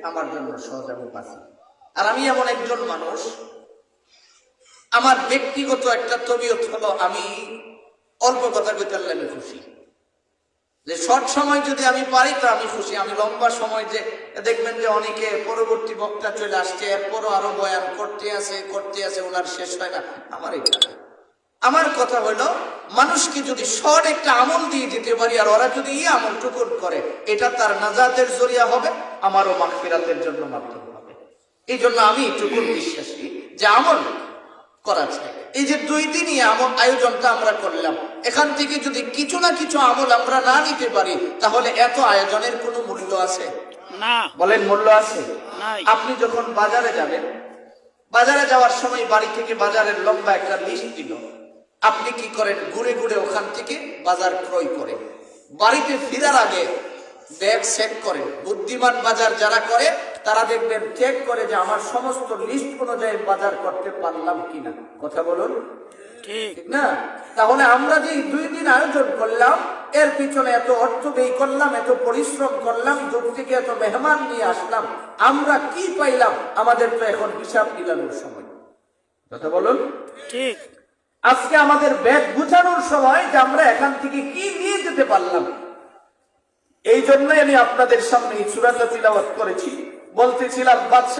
আমার জন্য সহজ এবং বাঁচি। আর আমি এমন একজন মানুষ, আমার ব্যক্তিগত একটা তবিয়ত হলো আমি অল্প কথা কইতে পারলে আমি খুশি। যে শর্ট সময় যদি আমি পারি তো আমি খুশি। আমি লম্বা সময় যে দেখবেন যে অনেকে পরবর্তী বক্তা চলে আসছে, এরপরও আরো বয়ান করতে আছে ওনার শেষ হয় না। আমার এটা না। আমার কথা হলো মানুষকে যদি শর্ট একটা আমল দিয়ে দিতে পারি আর ওরা যদি এই আমলটুকু করে, এটা তার নাজাতের জরিয়া হবে, আমারও মাগফিরাতের জন্য মাধ্যম হবে। এই জন্য আমি এটুকু বিশ্বাসী যে আমল করা চাই। এই যে 2 দিনই আমল আয়োজনটা আমরা করলাম, এখান থেকে যদি কিছু না কিছু আমল আমরা না নিতে পারি তাহলে এত আয়োজনের কোনো মূল্য আছে না? বলেন মূল্য আছে? আপনি যখন বাজারে যাবেন, বাজারে যাওয়ার সময় বাড়ি থেকে বাজারের লম্বা একটা লিস্ট দিল, আপনি কি করেন? ঘুরে ঘুরে ওখান থেকে বাজার ক্রয় করেন। বাড়িতে ফেরার আগে ব্যাগ চেক করেন। বুদ্ধিমান বাজার যারা করে তারা দেখবেন চেক করে যে আমার সমস্ত লিস্ট অনুযায়ী বাজার করতে পারলাম কিনা। কথা বলুন ঠিক না? তাহলে আমরা যে 2 দিন আয়োজন করলাম, এর পিছনে এত অর্থ ব্যয় করলাম, এত পরিশ্রম করলাম, দূর থেকে এত মেহমান নিয়ে আসলাম, আমরা কি পাইলাম? আমাদের তো এখন হিসাব মিলানোর সময়। কথা বলুন ঠিক। আজকে আমাদের ব্যাগ গুছানোর সময় যে আমরা এখান থেকে কি নিয়ে যেতে পারলাম। এই জন্যই আমি আপনাদের সামনে এই সূরাটা তিলাওয়াত করেছি। বলতেছিলাম বাদশা